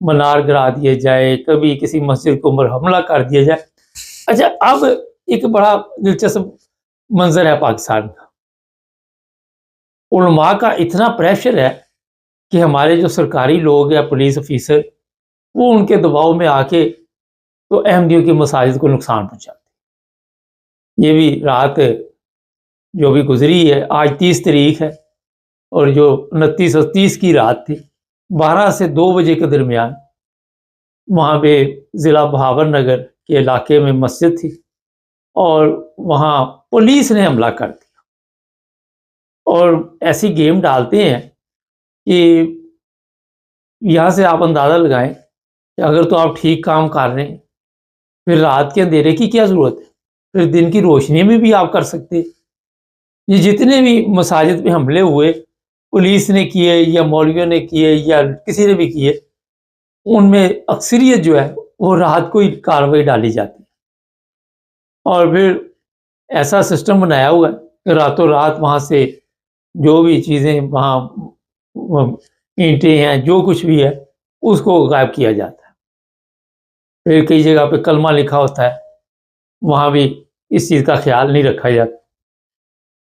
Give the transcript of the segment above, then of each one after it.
منار گرا دیا جائے، کبھی کسی مسجد کو حملہ کر دیا جائے۔ اچھا، اب ایک بڑا دلچسپ منظر ہے پاکستان کا، علماء کا اتنا پریشر ہے کہ ہمارے جو سرکاری لوگ یا پولیس آفیسر وہ ان کے دباؤ میں آ کے تو احمدیوں کی مساجد کو نقصان پہنچاتے۔ یہ بھی رات جو بھی گزری ہے، آج 30 تاریخ ہے، اور جو 29 اور 30 کی رات تھی، 12 سے 2 بجے کے درمیان وہاں پہ ضلع بہاور نگر کے علاقے میں مسجد تھی، اور وہاں پولیس نے حملہ کر دیا، اور ایسی گیم ڈالتے ہیں کہ یہاں سے آپ اندازہ لگائیں کہ اگر تو آپ ٹھیک کام کر رہے ہیں، پھر رات کے اندھیرے کی کیا ضرورت ہے؟ پھر دن کی روشنی میں بھی آپ کر سکتے۔ یہ جتنے بھی مساجد پہ حملے ہوئے، پولیس نے کیے یا مولویوں نے کیے یا کسی نے بھی کیے، ان میں اکثریت جو ہے وہ رات کو ہی کارروائی ڈالی جاتی ہے، اور پھر ایسا سسٹم بنایا ہوا ہے کہ راتوں رات وہاں سے جو بھی چیزیں وہاں اینٹیں ہیں، جو کچھ بھی ہے، اس کو غائب کیا جاتا ہے۔ پھر کئی جگہ پہ کلمہ لکھا ہوتا ہے، وہاں بھی اس چیز کا خیال نہیں رکھا جاتا۔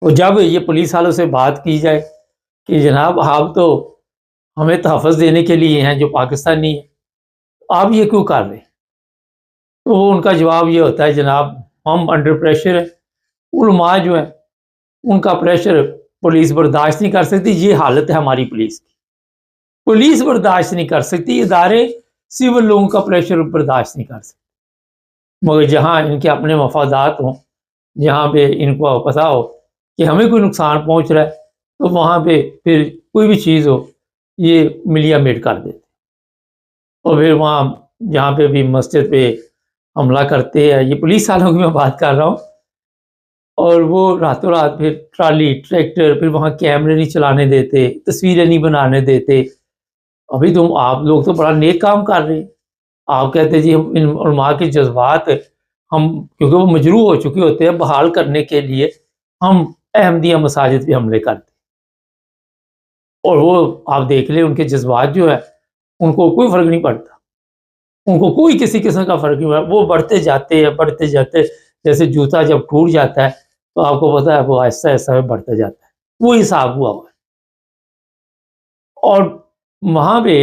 اور جب یہ پولیس والوں سے بات کی جائے کہ جناب آپ تو ہمیں تحفظ دینے کے لیے ہیں جو پاکستانی ہیں، آپ یہ کیوں کر رہے ہیں؟ تو ان کا جواب یہ ہوتا ہے جناب ہم انڈر پریشر ہیں۔ علماء جو ہیں ان کا پریشر پولیس برداشت نہیں کر سکتی، یہ حالت ہے ہماری پولیس کی۔ پولیس برداشت نہیں کر سکتی، ادارے سول لوگوں کا پریشر برداشت نہیں کر سکتے، مگر جہاں ان کے اپنے مفادات ہوں، جہاں پہ ان کو پتہ ہو کہ ہمیں کوئی نقصان پہنچ رہا ہے، تو وہاں پہ پھر کوئی بھی چیز ہو یہ ملیا میٹ کر دیتے، اور پھر وہاں جہاں پہ بھی مسجد پہ حملہ کرتے ہیں، یہ پولیس والوں کی میں بات کر رہا ہوں، اور وہ راتوں رات پھر ٹرالی ٹریکٹر، پھر وہاں کیمرے نہیں چلانے دیتے، تصویریں نہیں بنانے دیتے۔ ابھی آپ لوگ تو بڑا نیک کام کر رہے ہیں، آپ کہتے جی ہم ان علماء کے جذبات ہم کیونکہ وہ مجروح ہو چکے ہوتے ہیں، بحال کرنے کے لیے ہم احمدیہ مساجد پہ حملے کرتے، اور وہ آپ دیکھ لیں ان کے جذبات جو ہے ان کو کوئی فرق نہیں پڑتا، ان کو کوئی کسی قسم کا فرق نہیں پڑتا، وہ بڑھتے جاتے ہیں بڑھتے جاتے، جیسے جوتا جب ٹوٹ جاتا ہے تو آپ کو پتا ہے وہ آہستہ آہستہ بڑھتا جاتا ہے، وہ حساب ہوا ہے۔ اور وہاں پہ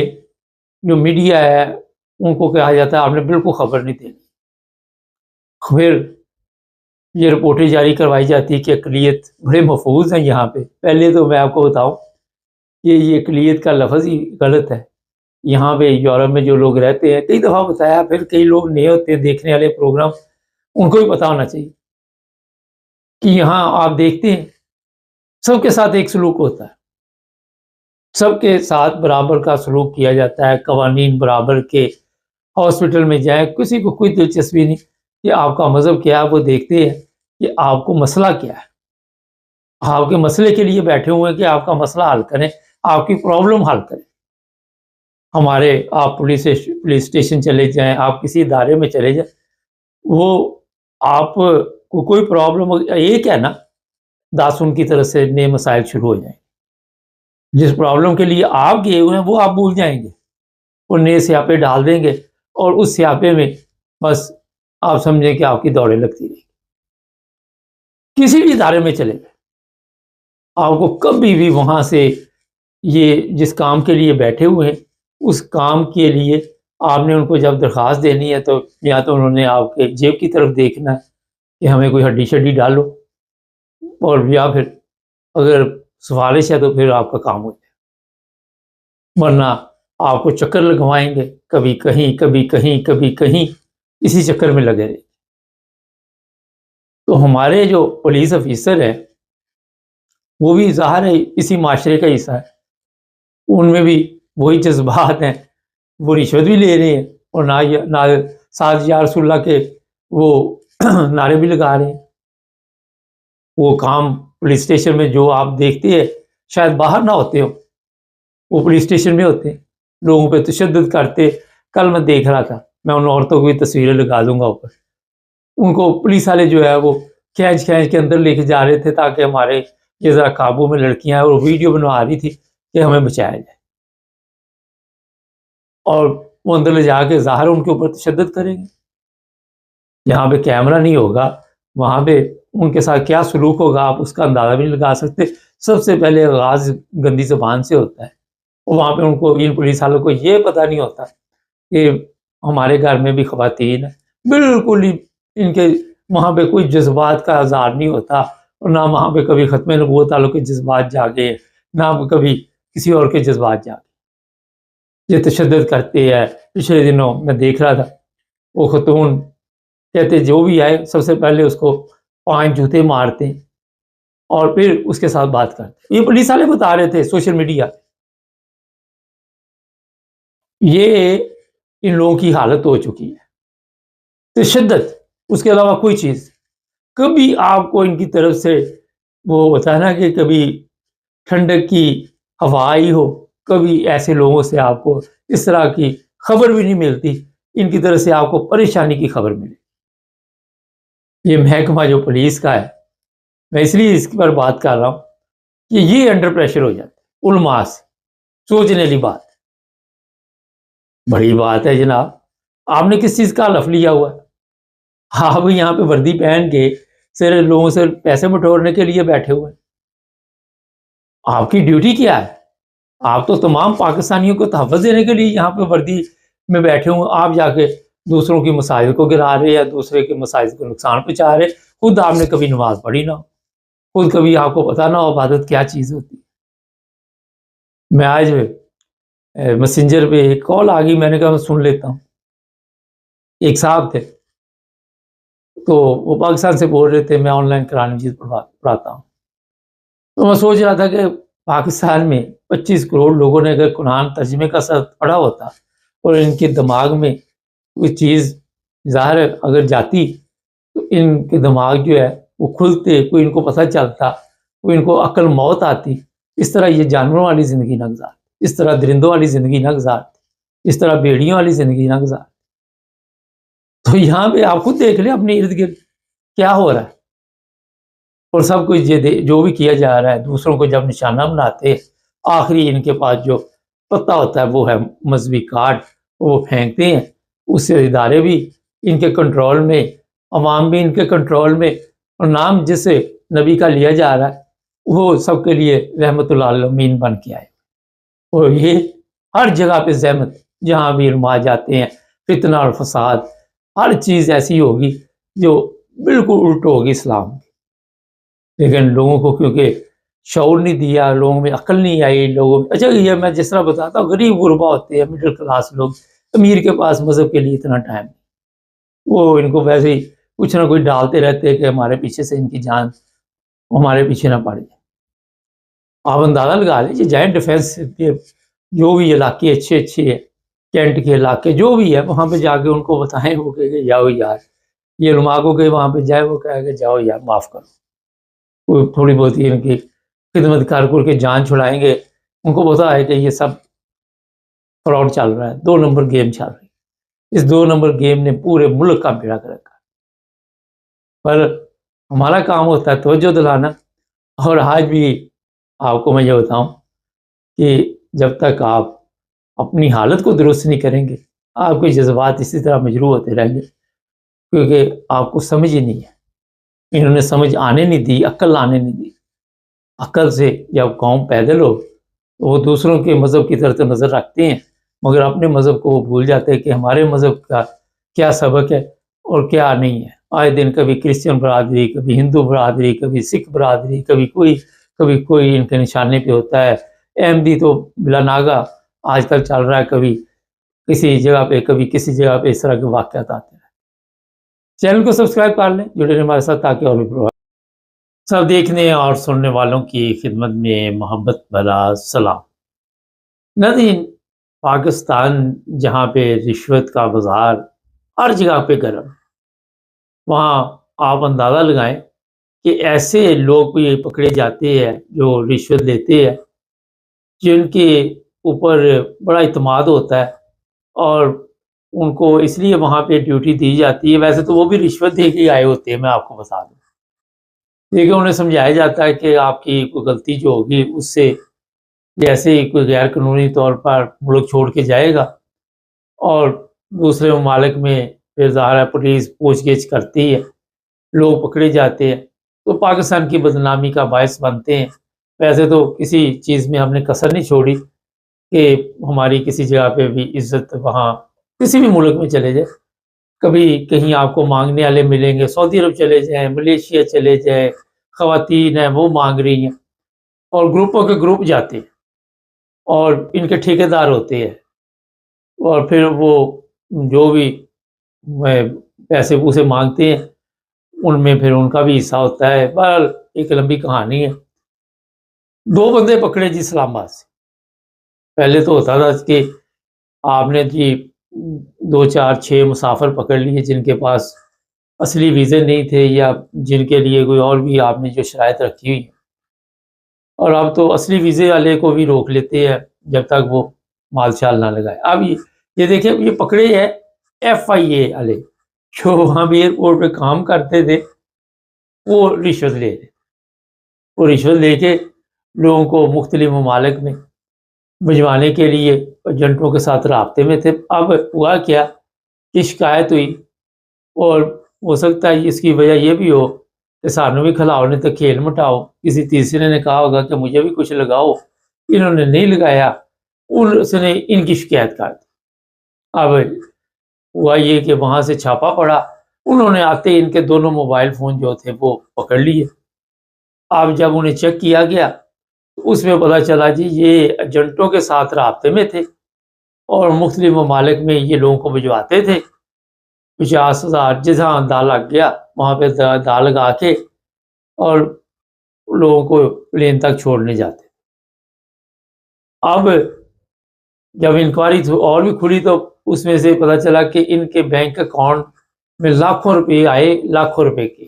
جو میڈیا ہے ان کو کہا جاتا ہے آپ نے بالکل خبر نہیں دینی، پھر یہ رپورٹیں جاری کروائی جاتی ہے کہ اقلیت بڑے محفوظ ہیں یہاں پہ۔ پہلے تو میں آپ کو بتاؤں کہ یہ اقلیت کا لفظ ہی غلط ہے۔ یہاں پہ یورپ میں جو لوگ رہتے ہیں، کئی دفعہ بتایا، پھر کئی لوگ نئے ہوتے ہیں دیکھنے والے پروگرام، ان کو بھی پتہ ہونا چاہیے کہ یہاں آپ دیکھتے ہیں سب کے ساتھ ایک سلوک ہوتا ہے، سب کے ساتھ برابر کا سلوک کیا جاتا ہے، قوانین برابر کے۔ ہاسپٹل میں جائیں، کسی کو کوئی دلچسپی نہیں کہ آپ کا مذہب کیا ہے، وہ دیکھتے ہیں کہ آپ کو مسئلہ کیا ہے، آپ کے مسئلے کے لیے بیٹھے ہوئے ہیں کہ آپ کا مسئلہ حل کریں، آپ کی پرابلم حل کریں۔ ہمارے آپ پولیس اسٹیشن چلے جائیں، آپ کسی ادارے میں چلے جائیں، وہ آپ کو کوئی پرابلم ایک ہے نا، 10 ان کی طرف سے نئے مسائل شروع ہو جائیں، جس پرابلم کے لیے آپ گئے ہوئے ہیں وہ آپ بھول جائیں گے، وہ نئے سیاپے ڈال دیں گے، اور اس سیاپے میں بس آپ سمجھیں کہ آپ کی دوڑیں لگتی رہیں۔ کسی بھی ادارے میں چلے گئے، آپ کو کبھی بھی وہاں سے یہ جس کام کے لیے بیٹھے ہوئے ہیں اس کام کے لیے آپ نے ان کو جب درخواست دینی ہے تو یا تو انہوں نے آپ کے جیب کی طرف دیکھنا ہے کہ ہمیں کوئی ہڈی شڈی ڈالو، اور یا پھر اگر سفارش ہے تو پھر آپ کا کام ہو جائے، ورنہ آپ کو چکر لگوائیں گے، کبھی کہیں کبھی کہیں کبھی کہیں، اسی چکر میں لگے رہے۔ تو ہمارے جو پولیس آفیسر ہیں وہ بھی ظاہر ہے اسی معاشرے کا حصہ ہے، ان میں بھی وہی جذبات ہیں، وہ رشوت بھی لے رہے ہیں، اور نہ ساتھ یا رسول اللہ کے وہ نعرے بھی لگا رہے ہیں۔ وہ کام پولیس اسٹیشن میں جو آپ دیکھتے ہیں شاید باہر نہ ہوتے ہو، وہ پولیس اسٹیشن میں ہوتے ہیں، لوگوں پہ تشدد کرتے۔ کل میں دیکھ رہا تھا، میں ان عورتوں کو بھی تصویریں لگا دوں گا اوپر، ان کو پولیس والے جو ہے وہ کھینچ کے اندر لے کے جا رہے تھے تاکہ ہمارے یہ ذرا قابو میں لڑکیاں ہیں، اور ویڈیو بنوا رہی تھی کہ ہمیں بچایا جائے۔ اور وہ اندر لے جا کے ظاہر ان کے اوپر تشدد کریں گے. جہاں پہ کیمرہ نہیں ہوگا وہاں پہ ان کے ساتھ کیا سلوک ہوگا آپ اس کا اندازہ بھی نہیں لگا سکتے. سب سے پہلے آغاز گندی زبان سے ہوتا ہے. وہاں پہ ان کو ان پولیس والوں کو یہ پتہ نہیں ہوتا کہ ہمارے گھر میں بھی خواتین ہیں. بالکل ہی ان کے وہاں پہ کوئی جذبات کا اظہار نہیں ہوتا، اور نہ وہاں پہ کبھی ختم نبوت والوں کے جذبات جاگے، نہ کبھی کسی اور کے جذبات جاگے. یہ تشدد کرتے ہیں. پچھلے دنوں میں دیکھ رہا تھا وہ خاتون کہتے جو بھی آئے سب سے پہلے اس کو 5 جوتے مارتے ہیں اور پھر اس کے ساتھ بات کرتے ہیں. یہ پولیس والے بتا رہے تھے سوشل میڈیا. یہ ان لوگوں کی حالت ہو چکی ہے. تشدد اس کے علاوہ کوئی چیز. کبھی آپ کو ان کی طرف سے وہ ہوتا ہے نا کہ کبھی ٹھنڈک کی ہوا آئی ہو، کبھی ایسے لوگوں سے آپ کو اس طرح کی خبر بھی نہیں ملتی. ان کی طرف سے آپ کو پریشانی کی خبر ملے. یہ محکمہ جو پولیس کا ہے، میں اس لیے اس پر بات کر رہا ہوں کہ یہ انڈر پریشر ہو جاتا ہے علماء سے. سوچنے والی بات، بڑی بات ہے جناب. آپ نے کس چیز کا حلف لیا ہوا ہے؟ آپ یہاں پہ وردی پہن کے صرف لوگوں سے پیسے بٹورنے کے لیے بیٹھے ہوئے ہیں. آپ کی ڈیوٹی کیا ہے؟ آپ تو تمام پاکستانیوں کو تحفظ دینے کے لیے یہاں پہ وردی میں بیٹھے ہوں. آپ جا کے دوسروں کی مسائل کو گرا رہے یا دوسرے کے مسائل کو نقصان پہنچا رہے. خود آپ نے کبھی نماز پڑھی نہ ہو، خود کبھی آپ کو پتہ نہ ہو عبادت کیا چیز ہوتی ہے. میں آج میسنجر پہ ایک کال آ گئی، میں نے کہا میں سن لیتا ہوں. ایک صاحب تھے تو وہ پاکستان سے بول رہے تھے میں آن لائن قرآن مجید پڑھاتا ہوں. تو میں سوچ رہا تھا کہ پاکستان میں 25 کروڑ لوگوں نے اگر قرآن ترجمے کا ساتھ پڑھا ہوتا اور ان کے دماغ میں کوئی چیز ظاہر اگر جاتی تو ان کے دماغ جو ہے وہ کھلتے، کوئی ان کو پتہ چلتا، کوئی ان کو عقل موت آتی. اس طرح یہ جانوروں والی زندگی نہ گزارتے، اس طرح درندوں والی زندگی نہ گزارتے، اس طرح بیڑیوں والی زندگی نہ گزارتے. تو یہاں پہ آپ خود دیکھ لیں اپنے ارد گرد کیا ہو رہا ہے. اور سب کچھ جو بھی کیا جا رہا ہے دوسروں کو جب نشانہ بناتے، آخری ان کے پاس جو پتہ ہوتا ہے وہ ہے مذہبی کارڈ، وہ پھینکتے ہیں. اس سے ادارے بھی ان کے کنٹرول میں، عوام بھی ان کے کنٹرول میں، اور نام جس نبی کا لیا جا رہا ہے وہ سب کے لیے رحمت للعالمین بن کے آئے. اور یہ ہر جگہ پہ زحمت، جہاں بھی علماء جاتے ہیں فتنہ اور فساد، ہر چیز ایسی ہوگی جو بالکل الٹ ہوگی اسلام کی. لیکن لوگوں کو کیونکہ شعور نہیں دیا، لوگوں میں عقل نہیں آئی، لوگوں میں اچھا یہ میں جس طرح بتاتا ہوں غریب غربا ہوتے ہیں، مڈل کلاس لوگ، امیر کے پاس مذہب کے لیے اتنا ٹائم نہیں. وہ ان کو ویسے ہی کچھ نہ کچھ ڈالتے رہتے ہیں کہ ہمارے پیچھے سے ان کی جان ہمارے پیچھے نہ پڑ جائے. آپ اندازہ لگا لیجیے جائنٹ ڈیفینس کے جو بھی علاقے اچھے ہیں، کینٹ کے علاقے جو بھی ہے، وہاں پہ جا کے ان کو بتائیں، وہ کہ جاؤ یار، یہ علماء کو کہ وہاں پہ جائے وہ کہے کہ جاؤ یار معاف کرو. کوئی تھوڑی بہت ان کی خدمت کر کے جان چھڑائیں گے. ان کو پتا ہے کہ یہ سب فراڈ چل رہا ہے، 2 نمبر گیم چل رہی ہے. اس 2 نمبر گیم نے پورے ملک کا بیڑا کر رکھا. پر ہمارا کام ہوتا ہے توجہ دلانا. اور آج بھی آپ کو میں یہ بتاؤں کہ جب تک آپ اپنی حالت کو درست نہیں کریں گے آپ کے جذبات اسی طرح مجروح ہوتے رہیں گے، کیونکہ آپ کو سمجھ ہی نہیں ہے. انہوں نے سمجھ آنے نہیں دی، عقل آنے نہیں دی. عقل سے جب قوم پیدل ہو تو وہ دوسروں کے مذہب کی طرف نظر رکھتے ہیں، مگر اپنے مذہب کو وہ بھول جاتے ہیں کہ ہمارے مذہب کا کیا سبق ہے اور کیا نہیں ہے. آئے دن کبھی کرسچن برادری، کبھی ہندو برادری، کبھی سکھ برادری، کبھی کوئی ان کے نشانے پہ ہوتا ہے. احمدی تو بلا ناگا آج کل چل رہا ہے، کبھی کسی جگہ پہ کبھی کسی جگہ پہ اس طرح کے واقعات آتے ہیں. چینل کو سبسکرائب کر لیں، جڑے رہیں ہمارے ساتھ تاکہ اور بھی سب دیکھنے اور سننے والوں کی خدمت میں محبت بھرا سلام. ناظرین، پاکستان جہاں پہ رشوت کا بازار ہر جگہ پہ گرم، وہاں آپ اندازہ لگائیں کہ ایسے لوگ بھی پکڑے جاتے ہیں جو رشوت لیتے ہیں، جن کے اوپر بڑا اعتماد ہوتا ہے اور ان کو اس لیے وہاں پہ ڈیوٹی دی جاتی ہے. ویسے تو وہ بھی رشوت دے کے آئے ہوتے ہیں، میں آپ کو بتا دوں، لیکن انہیں سمجھایا جاتا ہے کہ آپ کی کوئی غلطی جو ہوگی اس سے جیسے ہی کوئی غیر قانونی طور پر ملک چھوڑ کے جائے گا اور دوسرے ممالک میں پھر ظاہر ہے پولیس پوچھ گچھ کرتی ہے، لوگ پکڑے جاتے ہیں تو پاکستان کی بدنامی کا باعث بنتے ہیں۔ ویسے تو کسی چیز میں ہم نے کسر نہیں چھوڑی کہ ہماری کسی جگہ پہ بھی عزت، وہاں کسی بھی ملک میں چلے جائے، کبھی کہیں آپ کو مانگنے والے ملیں گے، سعودی عرب چلے جائیں، ملیشیا چلے جائیں، خواتین ہیں وہ مانگ رہی ہیں اور گروپوں کے گروپ جاتے ہیں اور ان کے ٹھیکیدار ہوتے ہیں، اور پھر وہ جو بھی پیسے پوسے مانگتے ہیں ان میں پھر ان کا بھی حصہ ہوتا ہے۔ بہرحال ایک لمبی کہانی ہے۔ 2 بندے پکڑے جی اسلام آباد سے۔ پہلے تو ہوتا تھا کہ آپ نے جی 2 4 6 مسافر پکڑ لیے جن کے پاس اصلی ویزے نہیں تھے یا جن کے لیے کوئی اور بھی آپ نے جو شرائط رکھی ہوئی، اور اب تو اصلی ویزے والے کو بھی روک لیتے ہیں جب تک وہ مال شال نہ لگائے۔ اب یہ دیکھیں یہ پکڑے ہیں FIA والے جو وہاں بھی ایئرپورٹ پہ کام کرتے تھے، وہ رشوت لے رہے، وہ رشوت لے کے لوگوں کو مختلف ممالک میں بھجوانے کے لیے ایجنٹوں کے ساتھ رابطے میں تھے۔ اب ہوا کیا کہ شکایت ہوئی، اور ہو سکتا ہے اس کی وجہ یہ بھی ہو کہ سانو بھی کھلاؤ نے تو کھیل مٹاؤ، کسی تیسرے نے کہا ہوگا کہ مجھے بھی کچھ لگاؤ، انہوں نے نہیں لگایا، اس نے ان کی شکایت کر دی۔ اب ہوا یہ کہ وہاں سے چھاپا پڑا، انہوں نے آتے ان کے دونوں موبائل فون جو تھے وہ پکڑ لیے۔ اب جب انہیں چیک کیا گیا اس میں پتہ چلا جی یہ ایجنٹوں کے ساتھ رابطے میں تھے اور مختلف ممالک میں یہ لوگوں کو بھجواتے تھے۔ 50,000 جہاں دا لگ گیا وہاں پہ دا لگا کے اور لوگوں کو پلین تک چھوڑنے جاتے۔ اب جب انکوائری اور بھی کھلی تو اس میں سے پتہ چلا کہ ان کے بینک اکاؤنٹ میں لاکھوں روپے آئے، لاکھوں روپے کے۔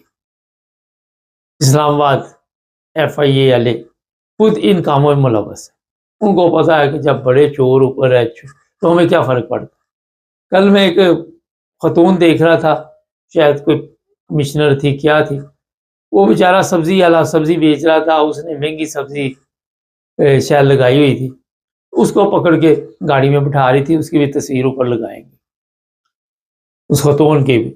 اسلام آباد FIA والے خود ان کاموں میں ملوث ہیں، ان کو پتا ہے کہ جب بڑے چور اوپر ہے تو ہمیں کیا فرق پڑتا۔ کل میں ایک خاتون دیکھ رہا تھا، شاید کوئی کمشنر تھی کیا تھی، وہ بیچارہ سبزی والا سبزی بیچ رہا تھا، اس نے مہنگی سبزی شاید لگائی ہوئی تھی، اس کو پکڑ کے گاڑی میں بٹھا رہی تھی، اس کی بھی تصویر اوپر لگائیں گے اس خاتون کی بھی۔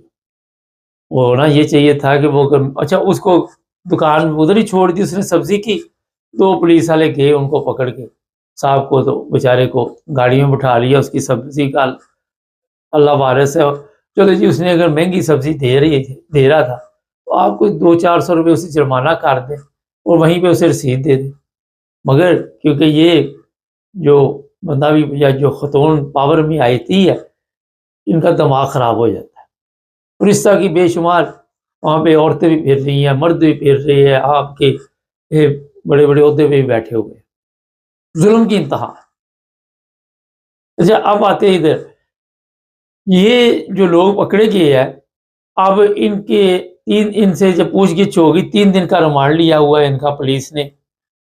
وہ ہونا یہ چاہیے تھا کہ وہ اچھا اس کو دکان ادھر ہی چھوڑ دی اس نے سبزی کی، تو پولیس والے گئے ان کو پکڑ کے، صاحب کو تو بیچارے کو گاڑی میں بٹھا لیا، اس کی سبزی کا اللہ وارث ہے، چلو جی اس نے اگر مہنگی سبزی دے رہا تھا تو آپ کو 200-400 روپے اسے جرمانہ کر دیں اور وہیں پہ اسے رسید دے دیں، مگر کیونکہ یہ جو بندہ بھی یا جو خاتون پاور میں آتی ہے ان کا دماغ خراب ہو جاتا ہے۔ اور اس طرح کی بے شمار وہاں پہ عورتیں بھی پھر رہی ہیں، مرد بھی پھر رہے ہیں، آپ کے بڑے بڑے عہدے پہ بھی بیٹھے ہوئے، ظلم کی انتہا۔ اچھا اب آتے ہیں ادھر، یہ جو لوگ پکڑے گئے ہیں اب ان سے جب پوچھ گچھ ہوگی، 3 دن کا ریمانڈ لیا ہوا ہے ان کا پولیس نے،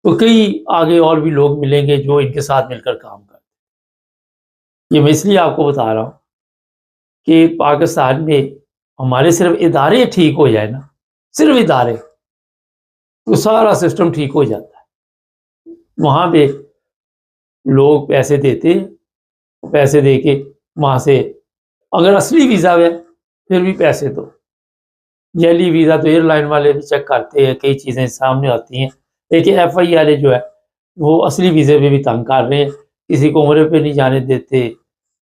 تو کئی آگے اور بھی لوگ ملیں گے جو ان کے ساتھ مل کر کام کرتے ہیں۔ یہ میں اس لیے آپ کو بتا رہا ہوں کہ پاکستان میں ہمارے صرف ادارے ٹھیک ہو جائے نا، صرف ادارے، تو سارا سسٹم ٹھیک ہو جاتا ہے۔ وہاں پہ لوگ پیسے دیتے ہیں، پیسے دے کے وہاں سے اگر اصلی ویزا ہے پھر بھی پیسے دو، جعلی ویزا تو ایئر لائن والے بھی چیک کرتے ہیں، کئی چیزیں سامنے آتی ہیں، لیکن FIA والے جو ہے وہ اصلی ویزے پہ بھی تنگ کر رہے ہیں، کسی کو عمرے پہ نہیں جانے دیتے،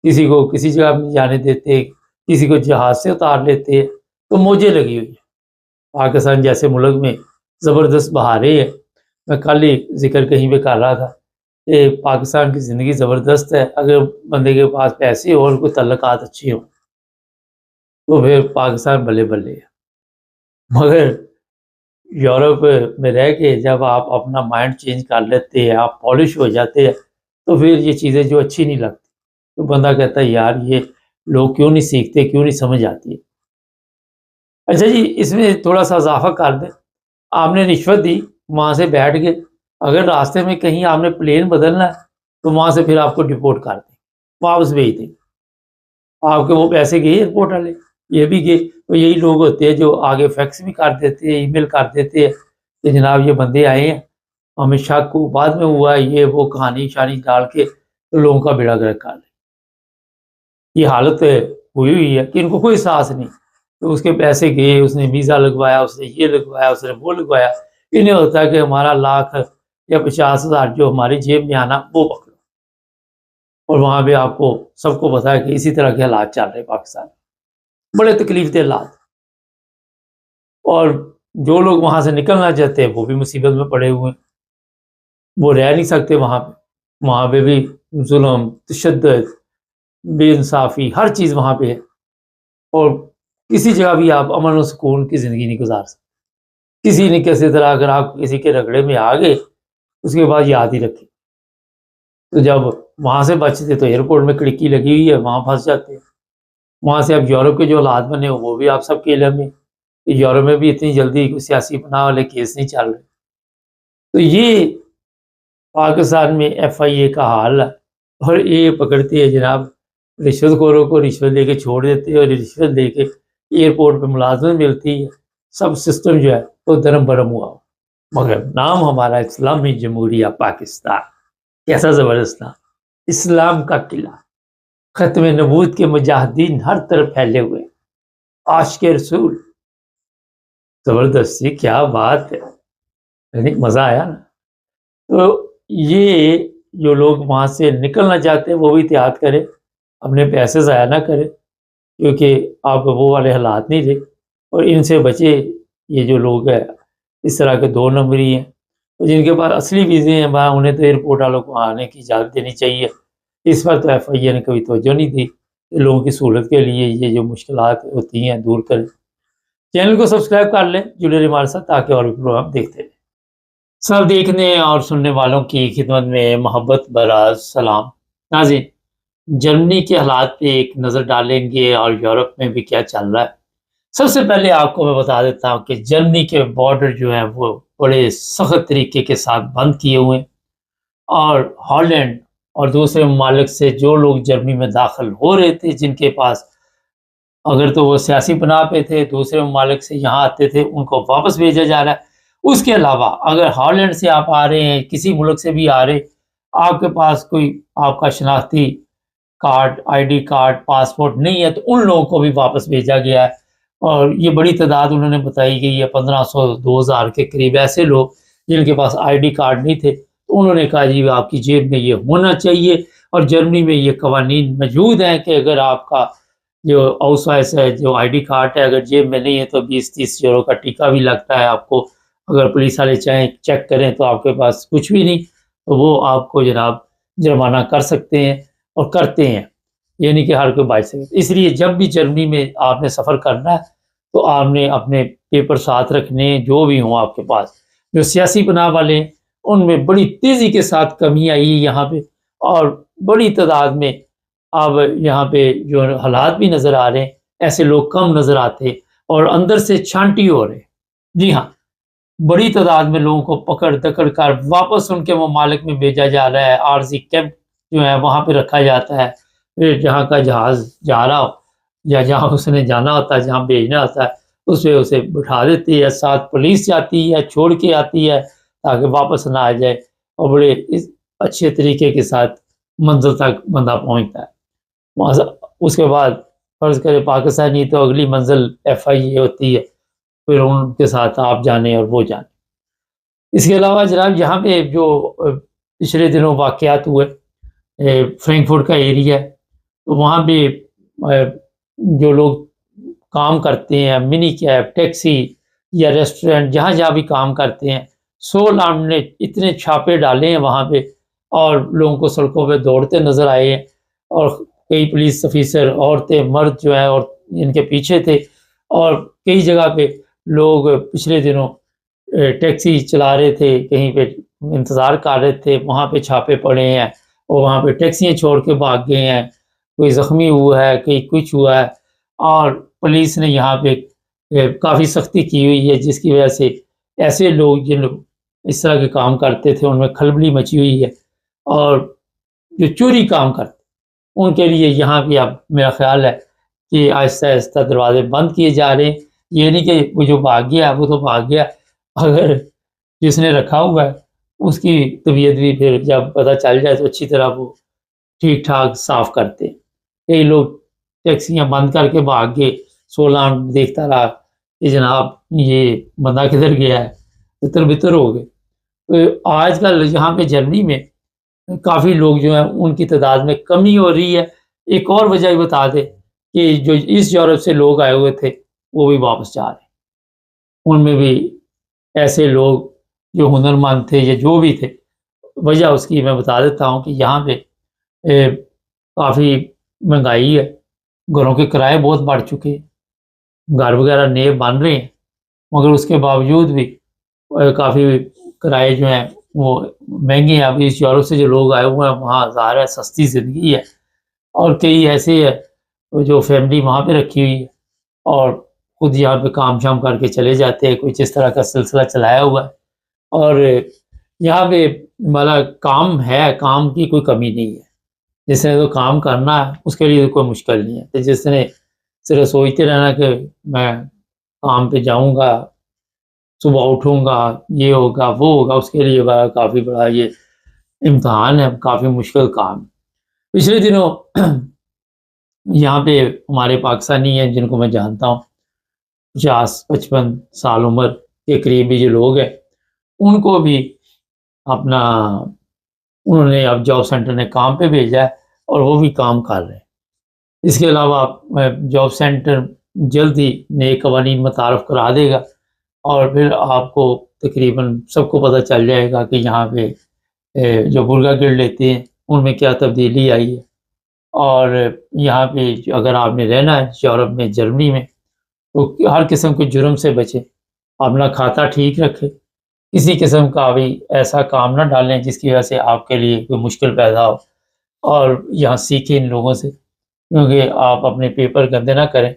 کسی کو کسی جگہ نہیں جانے دیتے، کسی کو جہاز سے اتار لیتے ہیں، تو موجیں لگی ہوئی ہیں۔ پاکستان جیسے ملک میں زبردست بہاریں ہیں، میں کل ہی ذکر کہیں پہ کر رہا تھا کہ پاکستان کی زندگی زبردست ہے، اگر بندے کے پاس پیسے ہو اور کوئی تعلقات اچھی ہوں تو پھر پاکستان بلے بلے ہے، مگر یورپ میں رہ کے جب آپ اپنا مائنڈ چینج کر لیتے ہیں، آپ پالش ہو جاتے ہیں، تو پھر یہ چیزیں جو اچھی نہیں لگتی، تو بندہ کہتا ہے یار یہ لوگ کیوں نہیں سیکھتے، کیوں نہیں سمجھ آتی ہے۔ اچھا جی اس میں تھوڑا سا اضافہ کر دیں، آپ نے رشوت دی، وہاں سے بیٹھ گئے، اگر راستے میں کہیں آپ نے پلین بدلنا ہے تو وہاں سے پھر آپ کو ڈپورٹ کر دیں، واپس بھیج دیں، آپ کے وہ پیسے گئے ایئرپورٹ والے، یہ بھی گئے، تو یہی لوگ ہوتے ہیں جو آگے فیکس بھی کر دیتے ہیں، ای میل کر دیتے ہیں کہ جناب یہ بندے آئے ہیں، ہمیں شک کو بعد میں ہوا ہے، یہ وہ کہانی شانی ڈال کے تو لوگوں کا بیڑا گرک کر لیں۔ یہ حالت ہوئی ہوئی ہے کہ ان کو کوئی سانس نہیں. تو اس کے پیسے گئے, اس نے ویزا لگوایا, اس نے یہ لگوایا, اس نے وہ لگوایا. انہیں ہوتا ہے کہ ہمارا 1,00,000 یا 50,000 جو ہماری جیب میں آنا وہ پکڑو. اور وہاں پہ آپ کو سب کو پتا ہے کہ اسی طرح کے حالات چل رہے ہیں پاکستان میں, بڑے تکلیف دہ حالات. اور جو لوگ وہاں سے نکلنا چاہتے ہیں وہ بھی مصیبت میں پڑے ہوئے ہیں, وہ رہ نہیں سکتے وہاں پہ. وہاں پہ بھی ظلم, تشدد, بے انصافی, ہر چیز وہاں پہ ہے. اور کسی جگہ بھی آپ امن و سکون کی زندگی نہیں گزار سکتے. کسی نے کسی طرح اگر آپ کسی کے رگڑے میں آ گئے اس کے بعد یاد ہی رکھیں. تو جب وہاں سے بچتے تو ایئرپورٹ میں کڑکی لگی ہوئی ہے, وہاں پھنس جاتے ہیں. وہاں سے اب یورپ کے جو حالات بنے وہ بھی آپ سب کے علم میں. یورپ میں بھی اتنی جلدی سیاسی پناہ والے کیس نہیں چل رہے. تو یہ پاکستان میں ایف آئی اے کا حال ہے. اور یہ پکڑتے ہیں جناب رشوت خوروں کو رشوت دے کے چھوڑ دیتے ہیں, اور رشوت دے کے ایئرپورٹ پہ ملازمت ملتی ہے. سب سسٹم جو ہے وہ درم برم ہوا. مگر نام ہمارا اسلامی جمہوریہ پاکستان. کیسا زبردست نام, اسلام کا قلعہ, ختم نبوت کے مجاہدین ہر طرف پھیلے ہوئے, عاشق رسول. زبردست, یہ کیا بات ہے, یعنی مزہ آیا نا. تو یہ جو لوگ وہاں سے نکلنا چاہتے ہیں وہ بھی احتیاط کرے, اپنے پیسے ضائع نہ کرے, کیونکہ آپ وہ والے حالات نہیں رہے. اور ان سے بچے یہ جو لوگ ہیں اس طرح کے 2 نمبری ہیں, جن کے پاس اصلی ویزے ہیں وہاں انہیں تو ایئرپورٹ والوں کو آنے کی اجازت دینی چاہیے. اس پر تو ایف آئی اے نے کبھی توجہ نہیں دی. لوگوں کی سہولت کے لیے یہ جو مشکلات ہوتی ہیں دور کریں. چینل کو سبسکرائب کر لیں, جڑے رہے ہمارے ساتھ تاکہ اور بھی پروگرام دیکھتے رہیں. سب دیکھنے اور سننے والوں کی خدمت میں محبت بھرا سلام. ناظرین, جرمنی کے حالات پہ ایک نظر ڈالیں گے اور یورپ میں بھی کیا چل رہا ہے. سب سے پہلے آپ کو میں بتا دیتا ہوں کہ جرمنی کے بارڈر جو ہیں وہ بڑے سخت طریقے کے ساتھ بند کیے ہوئے ہیں, اور ہالینڈ اور دوسرے ممالک سے جو لوگ جرمنی میں داخل ہو رہے تھے, جن کے پاس اگر تو وہ سیاسی پناہ پہ تھے, دوسرے ممالک سے یہاں آتے تھے, ان کو واپس بھیجا جا رہا ہے. اس کے علاوہ اگر ہالینڈ سے آپ آ رہے ہیں, کسی ملک سے بھی آ رہے, آپ کے پاس کوئی آپ کا شناختی card, I D card, passport نہیں ہے, تو ان لوگوں کو بھی واپس بھیجا گیا ہے. اور یہ بڑی تعداد انہوں نے بتائی گئی ہے, 1500 2000 کے قریب ایسے لوگ جن کے پاس آئی ڈی کارڈ نہیں تھے. تو انہوں نے کہا جی آپ کی جیب میں یہ ہونا چاہیے. اور جرمنی میں یہ قوانین موجود ہیں کہ اگر آپ کا جو اوسوائس ہے, جو آئی ڈی کارڈ ہے, اگر جیب میں نہیں ہے تو 20-30 یورو کا ٹکا بھی لگتا ہے آپ کو. اگر پولیس والے چاہیں چیک کریں تو آپ کے پاس کچھ بھی نہیں, تو وہ آپ کو جناب جرمانہ کر سکتے ہیں, اور کرتے ہیں. یعنی کہ ہر کوئی بچ سکے. اس لیے جب بھی جرمنی میں آپ نے سفر کرنا ہے تو آپ نے اپنے پیپر ساتھ رکھنے, جو بھی ہوں آپ کے پاس. جو سیاسی پناہ والے ہیں ان میں بڑی تیزی کے ساتھ کمی آئی ہے یہاں پہ, اور بڑی تعداد میں اب یہاں پہ جو حالات بھی نظر آ رہے ہیں, ایسے لوگ کم نظر آتے, اور اندر سے چھانٹی ہو رہے. جی ہاں, بڑی تعداد میں لوگوں کو پکڑ دکڑ کر واپس ان کے ممالک میں بھیجا جا رہا ہے. عارضی کیمپ جو ہے وہاں پہ رکھا جاتا ہے. پھر جہاں کا جہاز جا رہا ہو یا جہاں اس نے جانا ہوتا ہے, جہاں بھیجنا ہوتا ہے, اس پہ اسے بٹھا دیتی ہے, ساتھ پولیس جاتی ہے, چھوڑ کے آتی ہے تاکہ واپس نہ آ جائے. اور بڑے اچھے طریقے کے ساتھ منزل تک بندہ پہنچتا ہے. اس کے بعد فرض کرے پاکستانی, تو اگلی منزل ایف آئی اے ہوتی ہے, پھر ان کے ساتھ آپ جانے اور وہ جانے. اس کے علاوہ جناب یہاں پہ جو پچھلے دنوں واقعات ہوئے, فرینکفرٹ کا ایریا ہے, تو وہاں بھی جو لوگ کام کرتے ہیں, منی کیب, ٹیکسی یا ریسٹورنٹ, جہاں جہاں بھی کام کرتے ہیں, 100 نام نے اتنے چھاپے ڈالے ہیں وہاں پہ, اور لوگوں کو سڑکوں پہ دوڑتے نظر آئے ہیں. اور کئی پولیس افیسر, عورتیں, مرد جو ہیں اور ان کے پیچھے تھے. اور کئی جگہ پہ لوگ پچھلے دنوں ٹیکسی چلا رہے تھے, کہیں پہ انتظار کر رہے تھے, وہاں پہ چھاپے پڑے ہیں, اور وہاں پہ ٹیکسیاں چھوڑ کے بھاگ گئے ہیں. کوئی زخمی ہوا ہے, کہیں کچھ ہوا ہے, اور پولیس نے یہاں پہ کافی سختی کی ہوئی ہے, جس کی وجہ سے ایسے لوگ جن اس طرح کے کام کرتے تھے ان میں کھلبلی مچی ہوئی ہے. اور جو چوری کام کرتے ان کے لیے یہاں بھی اب میرا خیال ہے کہ آہستہ آہستہ دروازے بند کیے جا رہے ہیں. یہ نہیں کہ وہ جو بھاگ گیا وہ تو بھاگ گیا, اگر جس نے رکھا ہوا ہے اس کی طبیعت بھی پھر جب پتہ چل جائے تو اچھی طرح وہ ٹھیک ٹھاک صاف کرتے. کئی لوگ ٹیکسیاں بند کر کے بھاگ گئے. 16 دیکھتا رہا کہ جناب یہ بندہ کدھر گیا ہے, تتر بتر ہو گئے. تو آج کل یہاں پہ جرمنی میں کافی لوگ جو ہیں ان کی تعداد میں کمی ہو رہی ہے. ایک اور وجہ یہ بتا دے کہ جو ایسٹ یورپ سے لوگ آئے ہوئے تھے وہ بھی واپس جا رہے ہیں. ان میں بھی ایسے لوگ جو ہنرمند تھے یا جو بھی تھے, وجہ اس کی میں بتا دیتا ہوں کہ یہاں پہ کافی مہنگائی ہے, گھروں کے کرائے بہت بڑھ چکے ہیں, گھر وغیرہ نئے بن رہے ہیں مگر اس کے باوجود بھی کافی کرائے جو ہیں وہ مہنگے ہیں. اب اس یورپ سے جو لوگ آئے ہوئے ہیں وہاں ظاہر ہے سستی زندگی ہے, اور کئی ایسے ہے جو فیملی وہاں پہ رکھی ہوئی ہے اور خود یہاں پہ کام شام کر کے چلے جاتے ہیں, کچھ اس طرح کا سلسلہ چلایا ہوا ہے. اور یہاں پہ مطلب کام ہے, کام کی کوئی کمی نہیں ہے. جس نے تو کام کرنا ہے اس کے لیے کوئی مشکل نہیں ہے. تو جس نے صرف سوچتے رہنا کہ میں کام پہ جاؤں گا, صبح اٹھوں گا, یہ ہوگا وہ ہوگا, اس کے لیے کافی بڑا یہ امتحان ہے, کافی مشکل کام. پچھلے دنوں یہاں پہ ہمارے پاکستانی ہیں جن کو میں جانتا ہوں, 50-55 سال عمر کے قریبی جو لوگ ہیں, ان کو بھی اپنا انہوں نے اب جاب سینٹر نے کام پہ بھیجا ہے اور وہ بھی کام کر رہے ہیں. اس کے علاوہ جاب سینٹر جلد ہی نئے قوانین متعارف کرا دے گا اور پھر آپ کو تقریباً سب کو پتہ چل جائے گا کہ یہاں پہ جو برگا گرڈ لیتے ہیں ان میں کیا تبدیلی آئی ہے. اور یہاں پہ اگر آپ نے رہنا ہے یورپ میں, جرمنی میں, تو ہر قسم کے جرم سے بچیں, اپنا کھاتا ٹھیک رکھیں, کسی قسم کا بھی ایسا کام نہ ڈالیں جس کی وجہ سے آپ کے لیے کوئی مشکل پیدا ہو. اور یہاں سیکھیں ان لوگوں سے, کیونکہ آپ اپنے پیپر گندے نہ کریں.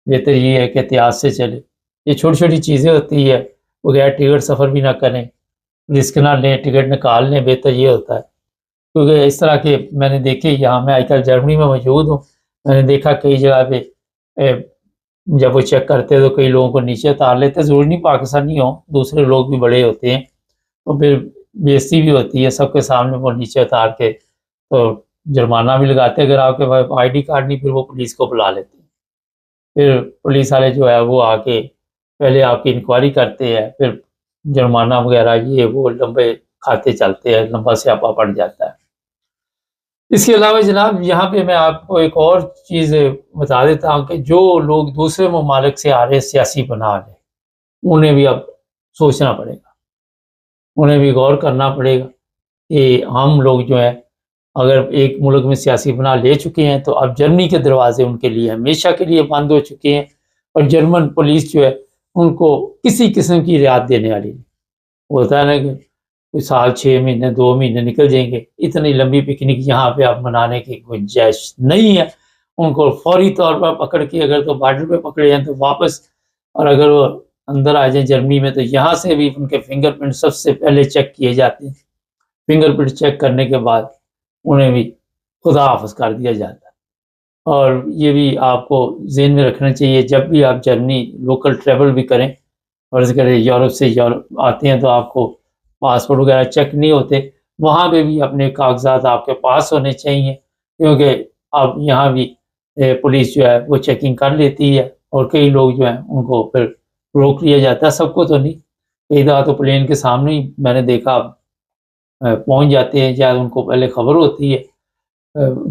بہتر یہ ہے کہ احتیاط سے چلیں. یہ چھوٹی چھوٹی چیزیں ہوتی ہے, بغیر ٹکٹ سفر بھی نہ کریں, رسک نہ لیں, ٹکٹ نکال لیں, بہتر یہ ہوتا ہے. کیونکہ اس طرح کے میں نے دیکھے, یہاں میں آج کل جرمنی میں موجود ہوں, میں نے دیکھا کئی جگہ پہ جب وہ چیک کرتے تو کئی لوگوں کو نیچے اتار لیتے. ضروری نہیں پاکستانی ہوں, دوسرے لوگ بھی بڑے ہوتے ہیں, تو پھر بےعزتی بھی ہوتی ہے سب کے سامنے, وہ نیچے اتار کے تو جرمانہ بھی لگاتے. اگر آپ کے پاس آئی ڈی کارڈ نہیں, پھر وہ پولیس کو بلا لیتے ہیں. پھر پولیس والے جو ہے وہ آ کے پہلے آپ کی انکوائری کرتے ہیں, پھر جرمانہ وغیرہ یہ وہ لمبے کھاتے چلتے ہیں, لمبا سیاپا پڑ جاتا ہے. اس کے علاوہ جناب یہاں پہ میں آپ کو ایک اور چیز بتا دیتا ہوں کہ جو لوگ دوسرے ممالک سے آ رہے سیاسی بنا رہے, انہیں بھی اب سوچنا پڑے گا, انہیں بھی غور کرنا پڑے گا کہ ہم لوگ جو ہے اگر ایک ملک میں سیاسی بنا لے چکے ہیں تو اب جرمنی کے دروازے ان کے لیے ہمیشہ کے لیے بند ہو چکے ہیں. اور جرمن پولیس جو ہے ان کو کسی قسم کی رعایت دینے والی نہیں. ہوتا ہے نا کہ کوئی سال 6 مہینے 2 مہینے نکل جائیں گے, اتنی لمبی پکنک یہاں پہ اب منانے کی گنجائش نہیں ہے. ان کو فوری طور پر پکڑ کے اگر تو بارڈر پہ پکڑے جائیں تو واپس, اور اگر وہ اندر آ جائیں جرمنی میں تو یہاں سے بھی ان کے فنگر پرنٹ سب سے پہلے چیک کیے جاتے ہیں. فنگر پرنٹ چیک کرنے کے بعد انہیں بھی خدا حافظ کر دیا جاتا ہے. اور یہ بھی آپ کو ذہن میں رکھنا چاہیے جب بھی آپ جرمنی لوکل ٹریول بھی کریں, فرض کریں یورپ سے یورپ آتے ہیں تو آپ کو پاسپورٹ وغیرہ چیک نہیں ہوتے, وہاں پہ بھی اپنے کاغذات آپ کے پاس ہونے چاہیے, کیونکہ اب یہاں بھی پولیس جو ہے وہ چیکنگ کر لیتی ہے اور کئی لوگ جو ہیں ان کو پھر روک لیا جاتا ہے. سب کو تو نہیں, کئی دفعہ تو پلین کے سامنے ہی میں نے دیکھا پہنچ جاتے ہیں, یا ان کو پہلے خبر ہوتی ہے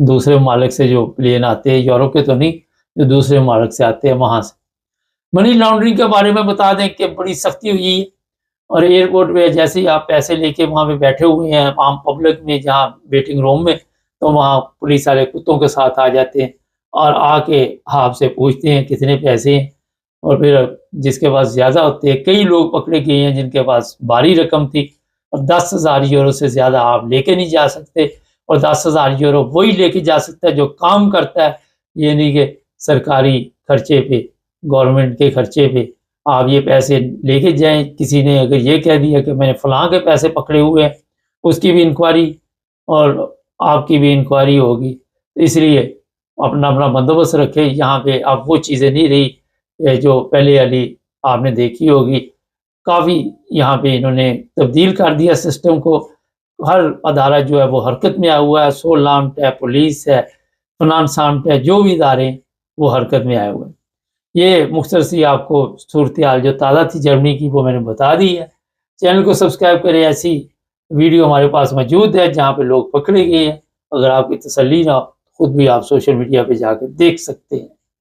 دوسرے ممالک سے جو پلین آتے ہیں, یورپ کے تو نہیں, جو دوسرے ممالک سے آتے ہیں وہاں سے. منی لانڈرنگ کے بارے میں بتا دیں کہ بڑی سختی ہوئی ہے, اور ایئرپورٹ پہ جیسے ہی آپ پیسے لے کے وہاں پہ بیٹھے ہوئے ہیں عام پبلک میں, جہاں ویٹنگ روم میں, تو وہاں پولیس والے کتوں کے ساتھ آ جاتے ہیں اور آ کے آپ سے پوچھتے ہیں کتنے پیسے ہیں. اور پھر جس کے پاس زیادہ ہوتے ہیں, کئی لوگ پکڑے گئے ہیں جن کے پاس بھاری رقم تھی, اور 10,000 یورو سے زیادہ آپ لے کے نہیں جا سکتے, اور 10,000 یورو وہی لے کے جا سکتا ہے جو کام کرتا ہے. یہ نہیں کہ سرکاری خرچے پہ, گورنمنٹ کے خرچے پہ آپ یہ پیسے لے کے جائیں. کسی نے اگر یہ کہہ دیا کہ میں نے فلاں کے پیسے پکڑے ہوئے ہیں, اس کی بھی انکوائری اور آپ کی بھی انکوائری ہوگی. اس لیے اپنا اپنا بندوبست رکھے. یہاں پہ اب وہ چیزیں نہیں رہی جو پہلے والی آپ نے دیکھی ہوگی. کافی یہاں پہ انہوں نے تبدیل کر دیا سسٹم کو. ہر ادارہ جو ہے وہ حرکت میں آیا ہوا ہے. سولامٹ ہے, پولیس ہے, فنانس آمٹ ہے, جو بھی ادارے ہیں وہ حرکت میں آئے ہوئے ہیں۔ یہ مختصر سی آپ کو صورتحال جو تازہ تھی جرمنی کی وہ میں نے بتا دی ہے۔ چینل کو سبسکرائب کریں، ایسی ویڈیو ہمارے پاس موجود ہے جہاں پہ لوگ پکڑے گئے ہیں۔ اگر آپ کی تسلی نہ ہو خود بھی آپ سوشل میڈیا پہ جا کے دیکھ سکتے ہیں۔